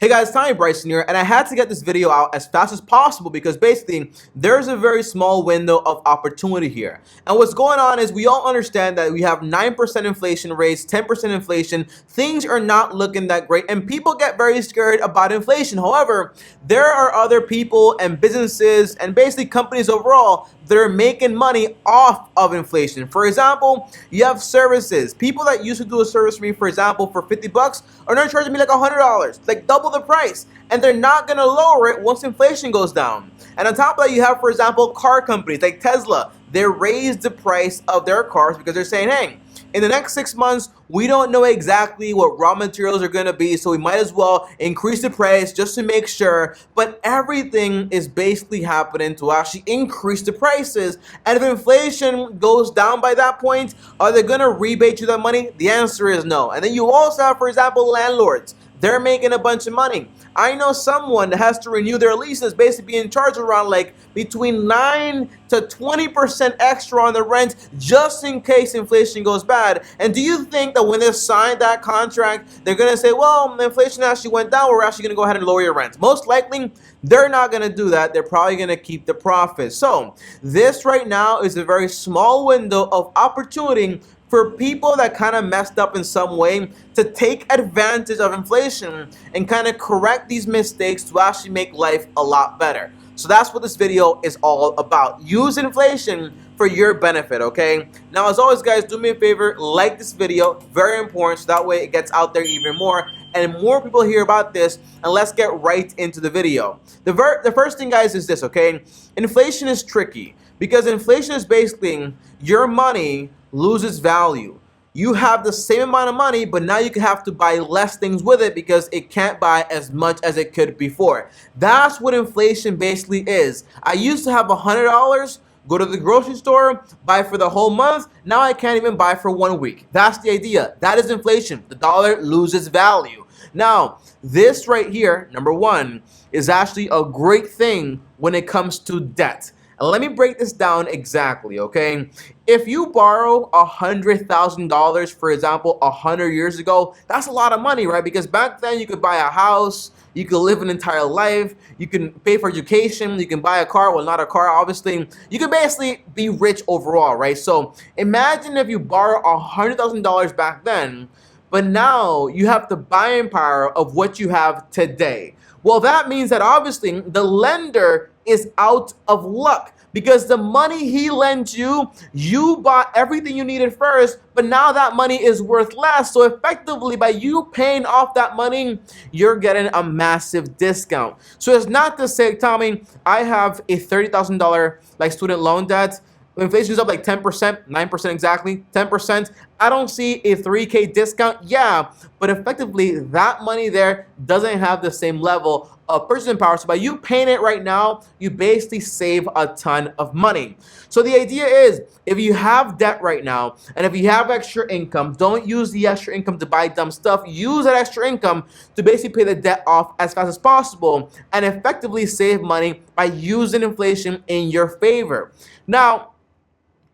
Hey guys, TommyBryson here, and I had to get this video out as fast as possible because basically there's a very small window of opportunity here. And what's going on is we all understand that we have 9% inflation rates, 10% inflation. Things are not looking that great, and people get very scared about inflation. However, there are other people and businesses and basically companies overall that are making money off of inflation. For example, you have services. People that used to do a service for me, for example, for 50 bucks are now charging me like $100, like double the price. And they're not gonna lower it once inflation goes down. And on top of that, you have, for example, car companies like Tesla. They raised the price of their cars because they're saying, hey, in the next 6 months, we don't know exactly what raw materials are going to be, so we might as well increase the price just to make sure. But everything is basically happening to actually increase the prices. And if inflation goes down by that point, are they going to rebate you that money? The answer is no. And then you also have, for example, landlords. They're making a bunch of money. I know someone that has to renew their leases, basically being charged around like between 9 to 20% extra on the rent just in case inflation goes bad. And do you think that when they sign that contract, they're gonna say, well, inflation actually went down, we're actually gonna go ahead and lower your rent? Most likely, they're not gonna do that. They're probably gonna keep the profit. So this right now is a very small window of opportunity for people that kind of messed up in some way to take advantage of inflation and kind of correct these mistakes to actually make life a lot better. So that's what this video is all about. Use inflation for your benefit, okay? Now, as always, guys, do me a favor, like this video, very important, so that way it gets out there even more and more people hear about this. And let's get right into the video. The first thing, guys, is this, okay? Inflation is tricky because inflation is basically your money loses value. You have the same amount of money, but now you can have to buy less things with it because it can't buy as much as it could before. That's what inflation basically is. I used to have $100, go to the grocery store, buy for the whole month. Now I can't even buy for 1 week. That's the idea. That is inflation. The dollar loses value. Now, this right here, number one, is actually a great thing when it comes to debt. And let me break this down exactly, okay? If you borrow $100,000, for example, 100 years ago, that's a lot of money, right? Because back then you could buy a house, you could live an entire life, you can pay for education, you can buy a car, well, not a car, obviously. You can basically be rich overall, right? So imagine if you borrow $100,000 back then, but now you have the buying power of what you have today. Well, that means that obviously the lender is out of luck because the money he lent you, you bought everything you needed first, but now that money is worth less. So effectively, by you paying off that money, you're getting a massive discount. So it's not to say, Tommy, I have a $30,000 like student loan debt. Inflation is up like 10%, 9% exactly, 10%. I don't see a 3K discount, yeah, but effectively that money there doesn't have the same level of purchasing power. So by you paying it right now, you basically save a ton of money. So the idea is, if you have debt right now, and if you have extra income, don't use the extra income to buy dumb stuff. Use that extra income to basically pay the debt off as fast as possible and effectively save money by using inflation in your favor. Now,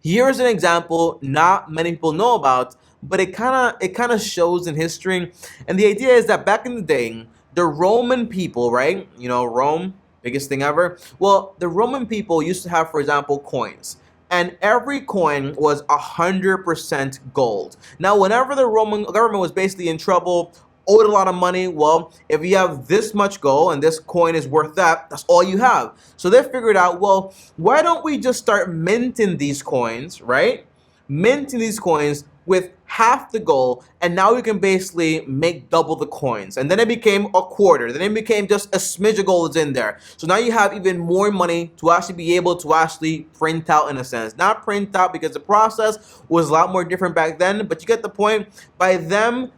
here's an example not many people know about, but it kind of shows in history. And the idea is that back in the day, the Roman people, right? You know, Rome, biggest thing ever. Well, the Roman people used to have, for example, coins. And every coin was 100% gold. Now, whenever the Roman government was basically in trouble, owed a lot of money, well, if you have this much gold and this coin is worth that, that's all you have. So they figured out, well, why don't we just start minting these coins, right? Minting these coins with half the gold, and now we can basically make double the coins. And then it became a quarter. Then it became just a smidge of gold in there. So now you have even more money to actually be able to actually print out, in a sense. Not print out because the process was a lot more different back then, but you get the point. By them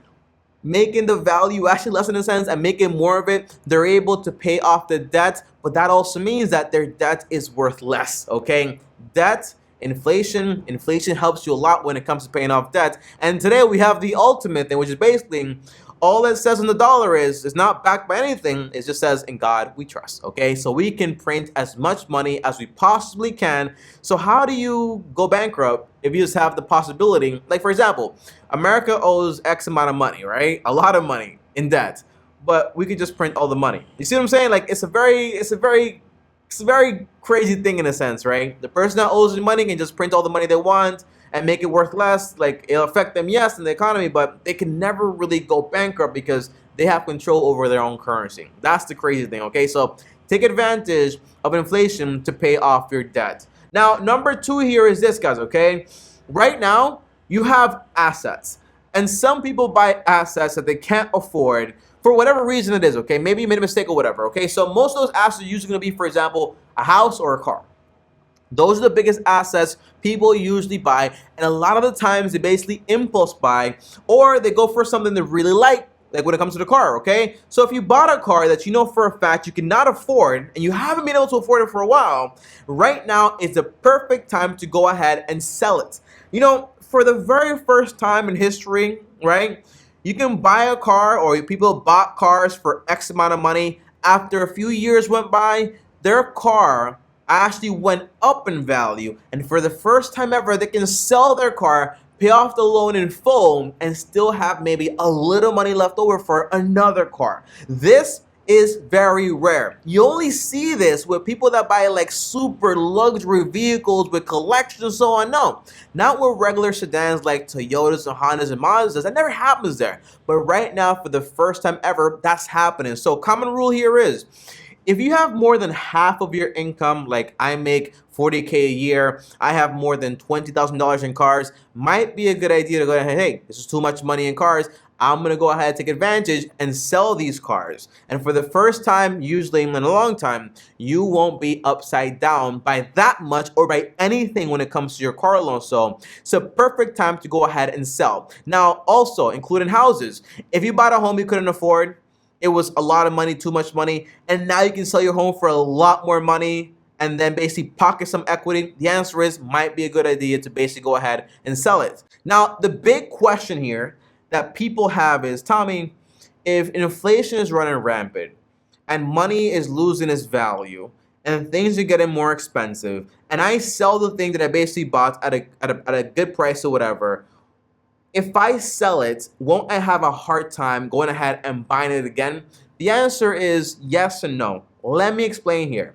making the value actually less in a sense and making more of it, they're able to pay off the debt, but that also means that their debt is worth less, okay? Debt, inflation helps you a lot when it comes to paying off debt. And today we have the ultimate thing, which is basically all it says on the dollar is it's not backed by anything. It just says, in God we trust, okay? So we can print as much money as we possibly can. So how do you go bankrupt if you just have the possibility? Like, for example, America owes X amount of money, right? A lot of money in debt. but we could just print all the money. You see what I'm saying? Like it's a very crazy thing in a sense, right? The person that owes you money can just print all the money they want and make it worth less. Like it'll affect them, yes, in the economy, but they can never really go bankrupt because they have control over their own currency. That's the crazy thing, okay? So take advantage of inflation to pay off your debt. Now, number two here is this, guys, okay? Right now, you have assets. And some people buy assets that they can't afford for whatever reason it is, okay? Maybe you made a mistake or whatever, okay? So most of those assets are usually going to be, for example, a house or a car. Those are the biggest assets people usually buy, and a lot of the times they basically impulse buy, or they go for something they really like when it comes to the car, okay? So if you bought a car that you know for a fact you cannot afford, and you haven't been able to afford it for a while, right now is the perfect time to go ahead and sell it. You know, for the very first time in history, right, you can buy a car, or people bought cars for X amount of money. After a few years went by, their car actually went up in value, and for the first time ever they can sell their car, pay off the loan in full, and still have maybe a little money left over for another car. This is very rare. You only see this with people that buy like super luxury vehicles with collections and so on. No, not with regular sedans like Toyotas and Hondas and Mazdas. That never happens there. But right now, for the first time ever, that's happening. So common rule here is, if you have more than half of your income, like I make $40K a year, I have more than $20,000 in cars, might be a good idea to go ahead, hey, this is too much money in cars. I'm going to go ahead and take advantage and sell these cars. And for the first time, usually in a long time, you won't be upside down by that much or by anything when it comes to your car loan. So it's a perfect time to go ahead and sell. Now, also, including houses. If you bought a home you couldn't afford, it was a lot of money, too much money, and now you can sell your home for a lot more money and then basically pocket some equity, the answer is might be a good idea to basically go ahead and sell it. Now, the big question here that people have is, Tommy, if inflation is running rampant and money is losing its value and things are getting more expensive, and I sell the thing that I basically bought at a good price or whatever, if I sell it, won't I have a hard time going ahead and buying it again? The answer is yes and no. Let me explain here.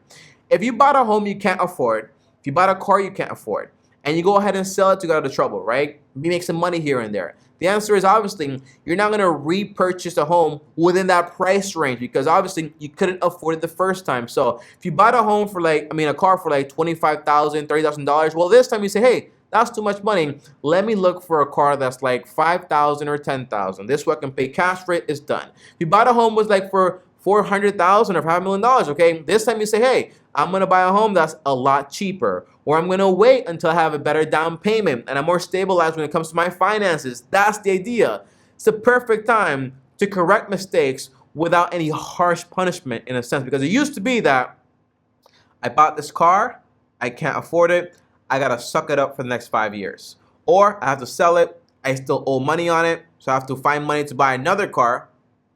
If you bought a home you can't afford, if you bought a car you can't afford, and you go ahead and sell it to get out of trouble, right? You make some money here and there. The answer is obviously you're not going to repurchase a home within that price range because obviously you couldn't afford it the first time. So if you bought a home for a car for like $25,000, $30,000, well, this time you say, hey, that's too much money. Let me look for a car that's like $5,000 or $10,000. This way I can pay cash for it. It's done. If you bought a home was like for $400,000 or $500,000, okay? This time you say, hey, I'm gonna buy a home that's a lot cheaper, or I'm gonna wait until I have a better down payment and I'm more stabilized when it comes to my finances. That's the idea. It's the perfect time to correct mistakes without any harsh punishment in a sense, because it used to be that I bought this car, I can't afford it, I gotta suck it up for the next 5 years. Or I have to sell it, I still owe money on it, so I have to find money to buy another car,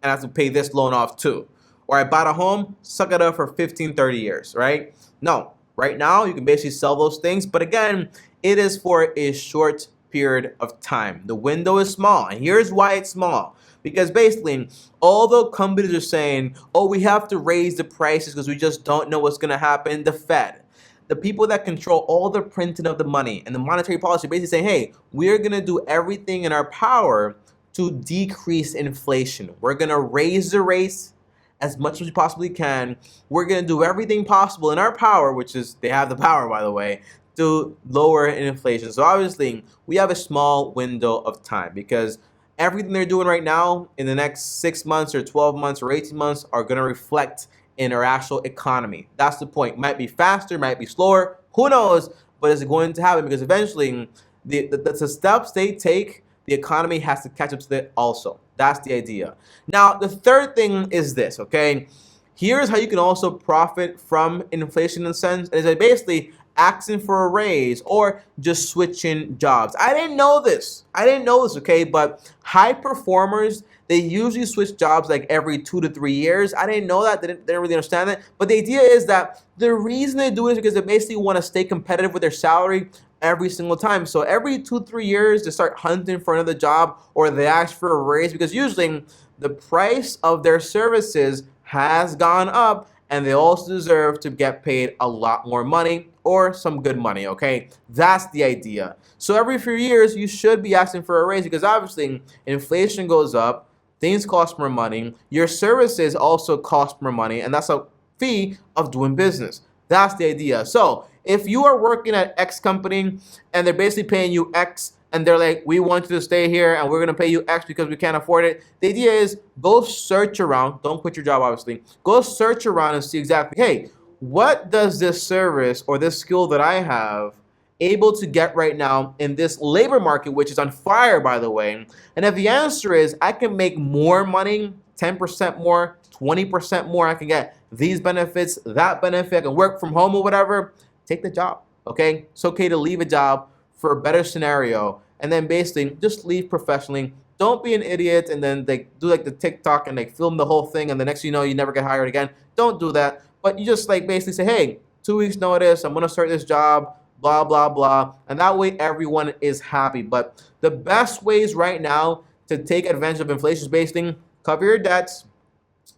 and I have to pay this loan off too. Or I bought a home, suck it up for 15, 30 years, right? No, right now you can basically sell those things, but again, it is for a short period of time. The window is small, and here's why it's small. Because basically, although companies are saying, oh, we have to raise the prices because we just don't know what's gonna happen, the Fed, the people that control all the printing of the money and the monetary policy basically saying, hey, we're going to do everything in our power to decrease inflation. We're going to raise the rates as much as we possibly can. We're going to do everything possible in our power, which is, they have the power, by the way, to lower inflation. So obviously, we have a small window of time because everything they're doing right now in the next 6 months or 12 months or 18 months are going to reflect in our actual economy. That's the point. Might be faster, might be slower, who knows, but it's going to happen because eventually the steps they take, the economy has to catch up to it also. That's the idea. Now, the third thing is this, okay? Here's how you can also profit from inflation in a sense, is that basically asking for a raise or just switching jobs. I didn't know this, okay? But high performers, they usually switch jobs like every 2 to 3 years. I didn't know that, didn't really understand that. But the idea is that the reason they do it is because they basically want to stay competitive with their salary every single time. So every 2, 3 years, they start hunting for another job or they ask for a raise because usually the price of their services has gone up, and they also deserve to get paid a lot more money or some good money, okay? That's the idea. So every few years, you should be asking for a raise because obviously inflation goes up, things cost more money, your services also cost more money, and that's a fee of doing business. That's the idea. So if you are working at X company and they're basically paying you X and they're like, we want you to stay here and we're going to pay you X because we can't afford it. The idea is go search around. Don't quit your job, obviously. Go search around and see exactly, hey, what does this service or this skill that I have able to get right now in this labor market, which is on fire, by the way? And if the answer is I can make more money, 10% more, 20% more, I can get these benefits, that benefit, I can work from home or whatever, take the job, okay? It's okay to leave a job for a better scenario, and then basically just leave professionally. Don't be an idiot and then they do like the TikTok and they film the whole thing and the next thing you know you never get hired again. Don't do that. But you just like basically say, hey, 2 weeks notice, I'm gonna start this job, blah blah blah, and that way everyone is happy. But the best ways right now to take advantage of inflation is basically cover your debts,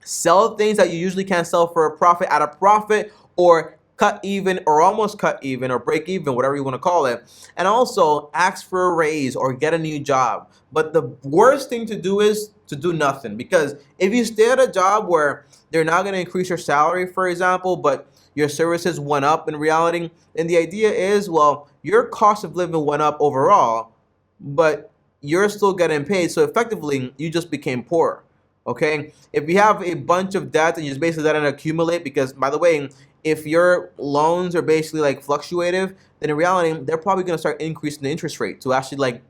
sell things that you usually can't sell for a profit at a profit, or cut even or almost cut even or break even, whatever you want to call it. And also ask for a raise or get a new job. But the worst thing to do is to do nothing, because if you stay at a job where they're not going to increase your salary, for example, but your services went up in reality, then the idea is, well, your cost of living went up overall, but you're still getting paid. So effectively, you just became poor. Okay, if you have a bunch of debt and you just basically let it accumulate, because by the way, if your loans are basically like fluctuative, then in reality, they're probably going to start increasing the interest rate to actually like,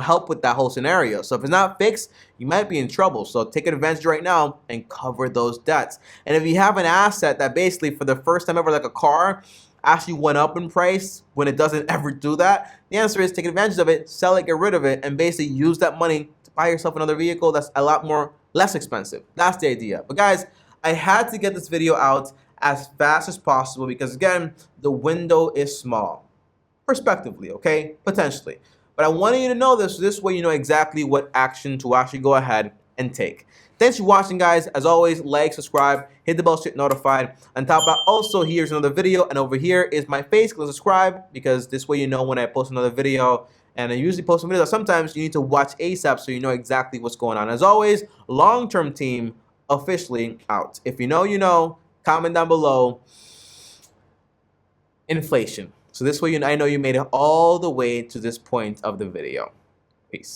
help with that whole scenario. So if it's not fixed, you might be in trouble. So take advantage right now and cover those debts. And if you have an asset that basically for the first time ever, like a car, actually went up in price when it doesn't ever do that, the answer is take advantage of it, sell it, get rid of it, and basically use that money to buy yourself another vehicle that's a lot more less expensive. That's the idea. But guys, I had to get this video out as fast as possible because again, the window is small. Prospectively, okay? Potentially. But I wanted you to know this way you know exactly what action to actually go ahead and take. Thanks for watching, guys. As always, like, subscribe, hit the bell to get notified. On top of that, also here's another video, and over here is my face. Go subscribe because this way you know when I post another video. And I usually post some videos. Sometimes you need to watch ASAP so you know exactly what's going on. As always, long-term team officially out. If you know, you know. Comment down below. Inflation. So this way I know you made it all the way to this point of the video. Peace.